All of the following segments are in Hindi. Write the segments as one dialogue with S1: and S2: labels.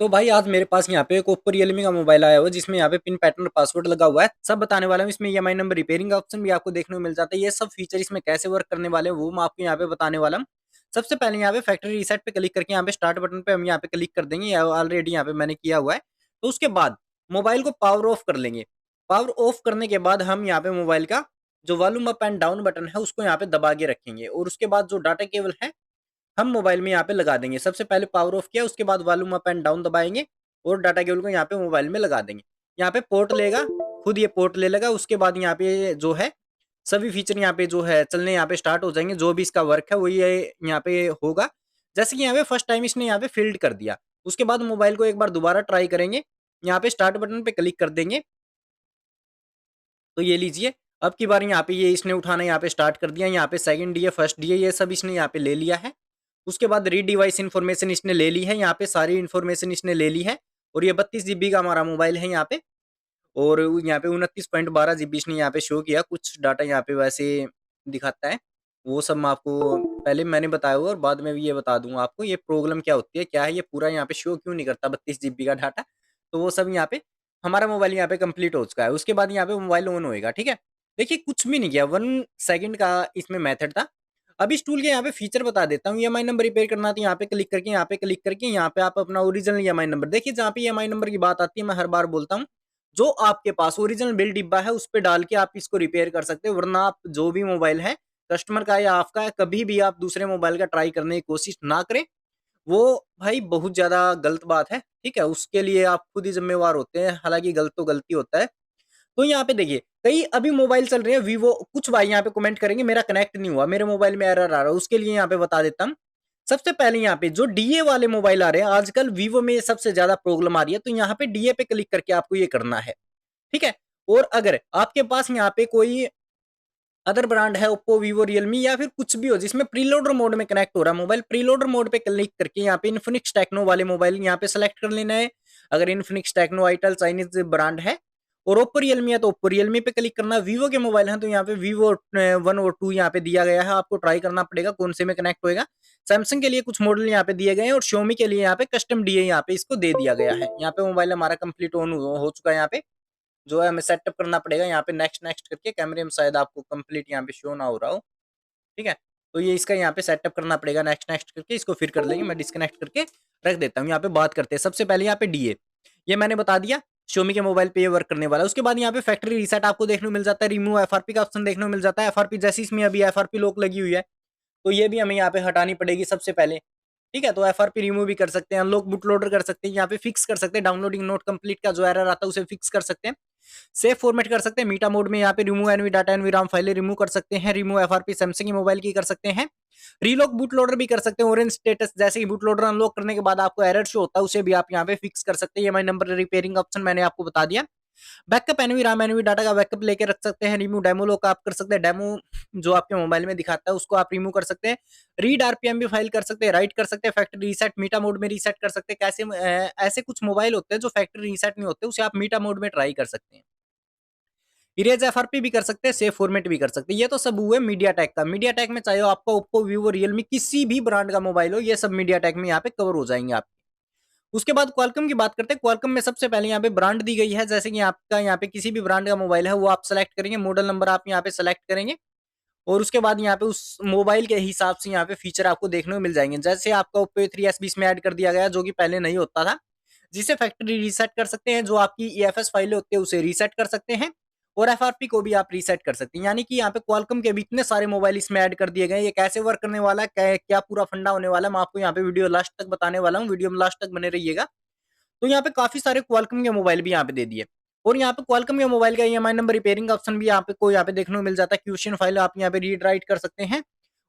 S1: तो भाई आज मेरे पास यहाँ पे एक ओप्पो रियलमी का मोबाइल आया हुआ है जिसमें यहाँ पे पिन पैटर्न पासवर्ड लगा हुआ है। सब बताने वाला हूँ। इसमें ईएमआई नंबर रिपेयरिंग का ऑप्शन भी आपको देखने को मिल जाता है। ये सब फीचर इसमें कैसे वर्क करने वाले हैं वो मैं आपको यहाँ पे बताने वाला हूँ। सबसे पहले यहाँ पे फैक्ट्री रीसेट पे क्लिक करके यहाँ पे स्टार्ट बटन पे हम यहाँ पे क्लिक कर देंगे। ऑलरेडी यहाँ पे मैंने किया हुआ है। तो उसके बाद मोबाइल को पावर ऑफ कर लेंगे। पावर ऑफ करने के बाद हम यहाँ पे मोबाइल का जो volume up and down button है उसको यहाँ पे दबा के रखेंगे और उसके बाद जो डाटा केबल है हम मोबाइल में यहाँ पे लगा देंगे। सबसे पहले पावर ऑफ किया, उसके बाद वॉल्यूम अप एंड डाउन दबाएंगे और डाटा केबल को यहाँ पे मोबाइल में लगा देंगे। यहाँ पे पोर्ट लेगा, खुद ये पोर्ट ले लेगा। उसके बाद यहाँ पे जो है सभी फीचर यहाँ पे जो है चलने यहाँ पे स्टार्ट हो जाएंगे। जो भी इसका वर्क है वो ये यहाँ पे होगा। जैसे कि यहाँ पे फर्स्ट टाइम इसने यहाँ पे फील्ड कर दिया, उसके बाद मोबाइल को एक बार दोबारा ट्राई करेंगे। यहाँ पे स्टार्ट बटन पे क्लिक कर देंगे। तो ये लीजिए, अब की बार यहाँ पे ये इसने उठाना यहाँ पे स्टार्ट कर दिया। यहाँ पे सेकंड डी है, फर्स्ट डी है, ये सब इसने यहाँ पे ले लिया है। उसके बाद री डिवाइस इन्फॉर्मेशन इसने ले ली है। यहाँ पे सारी इन्फॉर्मेशन इसने ले ली है और ये 32 GB का हमारा मोबाइल है यहाँ पे। और यहाँ पे 29.12 GB इसने यहाँ पे शो किया। कुछ डाटा यहाँ पे वैसे दिखाता है, वो सब मैं आपको पहले मैंने बताया हुआ और बाद में भी ये बता दूंगा आपको ये प्रॉब्लम क्या होती है, क्या है ये पूरा यहाँ पे शो क्यों नहीं करता 32 GB का डाटा। तो वो सब यहाँ पे हमारा मोबाइल यहाँ पे कंप्लीट हो चुका है। उसके बाद यहाँ पे मोबाइल ऑन होएगा। ठीक है, देखिए कुछ भी नहीं किया, 1 सेकंड का इसमें मेथड था। अब इस टूल के यहाँ पे फीचर बता देता हूँ। ईएमआई नंबर रिपेयर करना तो यहाँ पे क्लिक करके यहाँ पे आप अपना ओरिजिनल ईएमआई नंबर देखिए। जहाँ पे ईएमआई नंबर की बात आती है मैं हर बार बोलता हूँ, जो आपके पास ओरिजिनल बिल डिब्बा है उस पे डाल के आप इसको रिपेयर कर सकते हो। वरना आप जो भी मोबाइल है कस्टमर का या आपका है, कभी भी आप दूसरे मोबाइल का ट्राई करने की कोशिश ना करें। वो भाई बहुत ज्यादा गलत बात है। ठीक है, उसके लिए आप खुद ही जिम्मेवार होते हैं। हालांकि गलत तो गलती होता है। तो यहाँ पे देखिए कई अभी मोबाइल चल रहे हैं वीवो। कुछ भाई यहाँ पे कमेंट करेंगे मेरा कनेक्ट नहीं हुआ, मेरे मोबाइल में एरर आ रहा है। उसके लिए यहाँ पे बता देता हूँ। सबसे पहले यहाँ पे जो डीए वाले मोबाइल आ रहे हैं आजकल वीवो में सबसे ज्यादा प्रॉब्लम आ रही है। तो यहाँ पे डीए पे क्लिक करके आपको ये करना है। ठीक है, और अगर आपके पास यहाँ पे कोई अदर ब्रांड है, ओप्पो, वीवो, रियलमी या फिर कुछ भी हो जिसमें प्रीलोडर मोड में कनेक्ट हो रहा है मोबाइल, प्रीलोडर मोड पे क्लिक करके यहाँ पे इन्फिनिक्स टेक्नो वाले मोबाइल यहाँ पे सेलेक्ट कर लेना है। अगर Infinix Tecno itel Chinese brand है और ओप्पो रियलमी है तो ओप्पो रियलमी पे क्लिक करना है। वीवो के मोबाइल है तो यहाँ पे वीवो 1 और 2 यहाँ पे दिया गया है। आपको ट्राई करना पड़ेगा कौन से में कनेक्ट होएगा। सैमसंग के लिए कुछ मॉडल यहाँ पे दिए गए हैं और Xiaomi के लिए यहाँ पे कस्टम डीए यहाँ पे इसको दे दिया गया है। यहाँ पे मोबाइल हमारा कंप्लीट ऑन हो चुका है। यहाँ पे जो है हमें सेटअप करना पड़ेगा। यहाँ पे नेक्स्ट नेक्स्ट करके कैमरे में शायद आपको कंप्लीट यहाँ पे शो ना हो रहा हो। ठीक है, तो ये इसका यहाँ पे सेटअप करना पड़ेगा नेक्स्ट नेक्स्ट करके। इसको फिर कर लेंगे, मैं डिस्कनेक्ट करके रख देता हूँ। यहाँ पे बात करते हैं सबसे पहले यहाँ पे डीए, ये मैंने बता दिया Xiaomi के मोबाइल पे ये वर्क करने वाला है। उसके बाद यहाँ पे फैक्ट्री रीसेट आपको देखने को मिल जाता है। रिमूव एफआरपी का ऑप्शन देखने को मिल जाता है। एफआरपी जैसी इसमें अभी एफआरपी लॉक लगी हुई है तो ये भी हमें यहाँ पे हटानी पड़ेगी सबसे पहले। ठीक है, तो एफआरपी रिमूव भी कर सकते हैं, अनलॉक बूट लोडर कर सकते हैं, यहाँ पे फिक्स कर सकते हैं। डाउनलोडिंग नोट कंप्लीट का जो एरर आता है उसे फिक्स कर सकते हैं। सेफ फॉर्मेट कर सकते हैं। मीटा मोड में यहाँ पे remove NV data NV RAM फाइलें रिमूव कर सकते हैं। रिमूव एफआरपी सैमसंग की मोबाइल की कर सकते हैं। रीलॉक बूट लोडर भी कर सकते हैं। ऑरेंज स्टेटस जैसे ही बूट लोडर अनलॉक करने के बाद आपको एरर शो होता है उसे भी आप यहाँ पे फिक्स कर सकते हैं। ईएमआई नंबर रिपेयरिंग ऑप्शन मैंने आपको बता दिया। Backup NV RAM NV data का बैकअप लेके रख सकते हैं। रिमूव डेमो लॉक आप कर सकते हैं। डेमो जो आपके मोबाइल में दिखाता है उसको आप रिमूव कर सकते हैं। रीड आरपीएम भी फाइल कर सकते हैं, राइट कर सकते हैं। फैक्ट्री रीसेट मीटा मोड में रीसेट कर सकते हैं। कैसे ऐसे कुछ मोबाइल होते हैं जो फैक्ट्री रीसेट नहीं होते, उसे आप मीटा मोड में ट्राई कर सकते हैं। इरेज एफआरपी भी कर सकते हैं, सेफ फॉर्मेट भी कर सकते हैं। ये तो सब हुए मीडिया टेक का। मीडिया टेक में चाहे आपका ओप्पो, वीवो, रियलमी किसी भी ब्रांड का मोबाइल हो, ये सब मीडिया टेक में यहाँ पे कवर हो जाएंगे आपके। उसके बाद क्वालकॉम की बात करते हैं। क्वालकॉम में सबसे पहले यहाँ पे ब्रांड दी गई है। जैसे कि आपका यहाँ पे किसी भी ब्रांड का मोबाइल है वो आप सेलेक्ट करेंगे, मॉडल नंबर आप यहाँ पे सेलेक्ट करेंगे और उसके बाद यहाँ पे उस मोबाइल के हिसाब से यहाँ पे फीचर आपको देखने को मिल जाएंगे। जैसे आपका ओप्पो A3s भी इसमें ऐड कर दिया गया जो कि पहले नहीं होता था, जिसे फैक्ट्री रीसेट कर सकते हैं। जो आपकी ईएफएस फाइलें होती है उसे रीसेट कर सकते हैं और एफआरपी को भी आप रीसेट कर सकते हैं। यानी कि यहाँ पे क्वालकॉम के भी इतने सारे मोबाइल इसमें ऐड कर दिए गए। ये कैसे वर्क करने वाला है, क्या पूरा फंडा होने वाला है, मैं आपको यहाँ पे वीडियो लास्ट तक बताने वाला हूँ। वीडियो में लास्ट तक बने रहिएगा। तो यहाँ पे काफी सारे क्वालकॉम के मोबाइल भी यहाँ पे दे दिए और यहाँ पे क्वालकॉम के मोबाइल का ईएमआई नंबर रिपेयरिंग का ऑप्शन भी यहाँ पे को यहाँ पे देखने को मिल जाता है। क्वेश्चन फाइल आप यहाँ पे रीड राइट कर सकते हैं,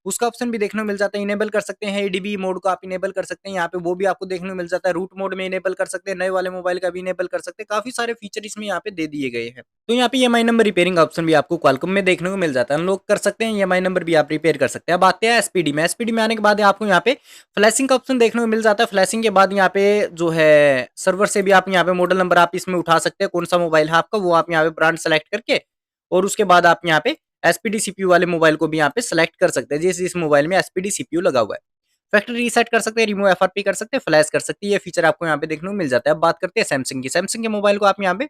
S1: उसका ऑप्शन भी देखने को मिल जाता है। इनेबल कर सकते हैं, एडीबी मोड को आप इनेबल कर सकते हैं यहाँ पे, वो भी आपको देखने को मिल जाता है। रूट मोड में इनेबल कर सकते हैं, नए वाले मोबाइल का भी इनेबल कर सकते हैं। काफी सारे फीचर इसमें यहाँ पे दे दिए गए हैं। तो यहाँ पे ईएमआई नंबर रिपेयरिंग ऑप्शन भी आपको क्वालकॉम में देखने को मिल जाता है। अनलॉक कर सकते हैं, ईएमआई नंबर भी आप रिपेयर कर सकते हैं। अब आते हैं एसपीडी में। एसपीडी में आने के बाद आपको यहाँ पे फ्लैशिंग का ऑप्शन देखने को मिल जाता है। फ्लैशिंग के बाद यहाँ पे जो है सर्वर से भी आप यहाँ पे मॉडल नंबर आप इसमें उठा सकते हैं, कौन सा मोबाइल है आपका वो आप यहाँ पे ब्रांड सेलेक्ट करके और उसके बाद आप यहाँ पे एसपीडी सीपीयू वाले मोबाइल को भी यहाँ पे सेलेक्ट कर सकते हैं। जैसे इस मोबाइल में एसपीडी सीपीयू लगा हुआ है। फैक्ट्री रीसेट कर सकते हैं, रिमूव एफआरपी कर सकते हैं, फ्लैश कर सकते हैं। ये फीचर आपको यहाँ पे देखने को मिल जाता है। अब बात करते हैं सैमसंग की। सैमसंग के मोबाइल को आप यहाँ पे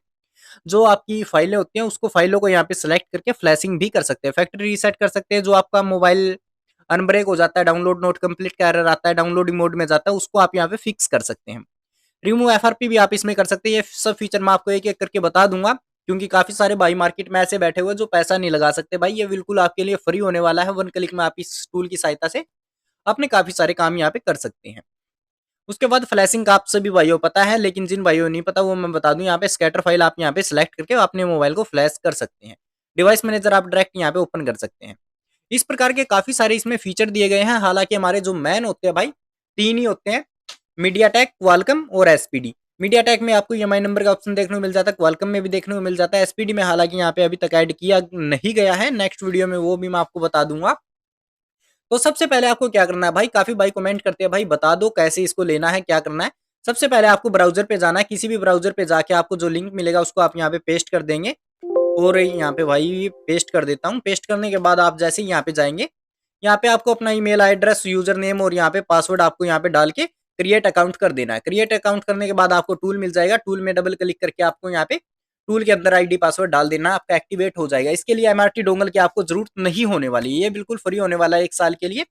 S1: जो आपकी फाइलें होती हैं, उसको फाइलों को यहाँ पे सिलेक्ट करके फ्लैशिंग भी कर सकते हैं, फैक्ट्री रीसेट कर सकते हैं। जो आपका मोबाइल अनब्रेक हो जाता है, डाउनलोड नॉट कंप्लीट का एरर आता है, डाउनलोडिंग मोड में जाता है, उसको आप यहाँ पे फिक्स कर सकते हैं। रिमूव एफआरपी भी आप इसमें कर सकते हैं। ये सब फीचर मैं आपको एक-एक करके बता दूँगा, क्योंकि काफ़ी सारे भाई मार्केट में ऐसे बैठे हुए हैं जो पैसा नहीं लगा सकते। भाई ये बिल्कुल आपके लिए फ्री होने वाला है, वन क्लिक में आप इस टूल की सहायता से अपने काफ़ी सारे काम यहाँ पे कर सकते हैं। उसके बाद फ्लैशिंग का आप सभी भाइयों को पता है, लेकिन जिन भाइयों को नहीं पता वो मैं बता दूँ, यहाँ पे स्कैटर फाइल आप यहाँ पे सिलेक्ट करके अपने मोबाइल को फ्लैश कर सकते हैं। डिवाइस मैनेजर आप डायरेक्ट यहाँ पे ओपन कर सकते हैं। इस प्रकार के काफ़ी सारे इसमें फीचर दिए गए हैं। हालाँकि हमारे जो मेन होते हैं भाई, 3 ही होते हैं, मीडियाटेक, क्वालकॉम और एसपीडी। मीडियाटेक में आपको ईएमआई नंबर का ऑप्शन देखने को मिल जाता है, क्वालकॉम में भी देखने को मिल जाता है, एसपीडी में हालाँकि यहाँ पे अभी तक ऐड किया नहीं गया है। नेक्स्ट वीडियो में वो भी मैं आपको बता दूँगा। तो सबसे पहले आपको क्या करना है भाई, काफ़ी भाई कमेंट करते हैं भाई बता दो कैसे इसको लेना है, क्या करना है? सबसे पहले आपको ब्राउज़र पे जाना है, किसी भी ब्राउज़र पे जाके आपको जो लिंक मिलेगा उसको आप यहाँ पे पेस्ट कर देंगे और यहाँ पे भाई पेस्ट कर देता हूँ। पेस्ट करने के बाद आप जैसे ही यहाँ पे जाएँगे, यहाँ पे आपको अपना ईमेल एड्रेस, यूज़र नेम और यहाँ पे पासवर्ड आपको यहाँ पे डाल के क्रिएट अकाउंट कर देना है। क्रिएट अकाउंट करने के बाद आपको टूल मिल जाएगा, टूल में डबल क्लिक करके आपको यहाँ पे टूल के अंदर आईडी पासवर्ड डाल देना, आपका एक्टिवेट हो जाएगा। इसके लिए एमआरटी डोंगल की आपको ज़रूरत नहीं होने वाली है, ये बिल्कुल फ्री होने वाला है 1 साल के लिए।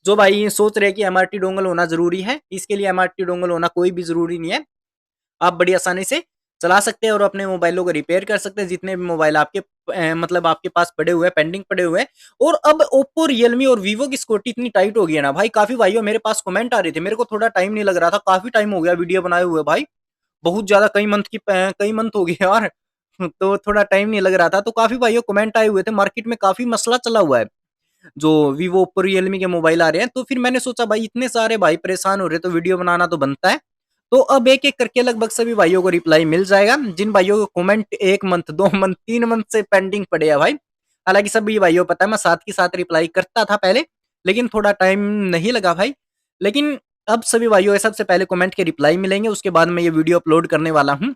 S1: जो भाई सोच रहे हैं कि एमआरटी डोंगल होना ज़रूरी है, इसके लिए एमआरटी डोंगल होना कोई भी ज़रूरी नहीं है। आप बड़ी आसानी से चला सकते हैं और अपने मोबाइलों को रिपेयर कर सकते हैं, जितने भी मोबाइल आपके मतलब आपके पास पड़े हुए हैं, पेंडिंग पड़े हुए हैं। और अब ओप्पो, रियलमी और वीवो की सिक्योरिटी इतनी टाइट हो गई है ना भाई, काफ़ी भाइयों मेरे पास कमेंट आ रहे थे, मेरे को थोड़ा टाइम नहीं लग रहा था, काफ़ी टाइम हो गया वीडियो बनाए हुए भाई, बहुत ज़्यादा कई मंथ हो गए यार। तो थोड़ा टाइम नहीं लग रहा था, तो काफ़ी भाइयों कमेंट आए हुए थे, मार्केट में काफ़ी मसला चला हुआ है। जो वीवो, ओप्पो, रियलमी के मोबाइल आ रहे हैं, तो फिर मैंने सोचा भाई इतने सारे भाई परेशान हो रहे हैं तो वीडियो बनाना तो बनता है। तो अब एक-एक करके लगभग सभी भाइयों को रिप्लाई मिल जाएगा। जिन भाइयों को कमेंट 1 मंथ, 2 मंथ, 3 मंथ से पेंडिंग पड़े हैं भाई, हालाँकि सभी भाइयों को पता है मैं साथ के साथ रिप्लाई करता था पहले, लेकिन थोड़ा टाइम नहीं लगा भाई। लेकिन अब सभी भाइयों को सबसे पहले कमेंट के रिप्लाई मिलेंगे, उसके बाद मैं ये वीडियो अपलोड करने वाला हूँ।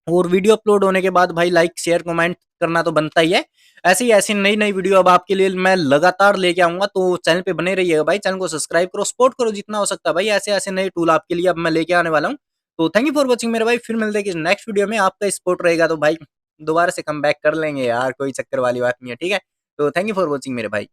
S1: और वीडियो अपलोड होने के बाद भाई लाइक, शेयर, कमेंट करना तो बनता ही है। ऐसी ही ऐसी नई-नई वीडियो अब आपके लिए मैं लगातार लेके आऊँगा, तो चैनल पे बने रहिएगा भाई, चैनल को सब्सक्राइब करो, सपोर्ट करो जितना हो सकता है भाई, ऐसे-ऐसे नए टूल आपके लिए अब मैं लेके आने वाला हूँ। तो थैंक यू फॉर वॉचिंग मेरे भाई, फिर मिलते हैं किसी नेक्स्ट वीडियो में, आपका सपोर्ट रहेगा तो भाई दोबारा से कमबैक कर लेंगे यार, कोई चक्कर वाली बात नहीं है, ठीक है? तो थैंक यू फॉर वॉचिंग मेरे भाई।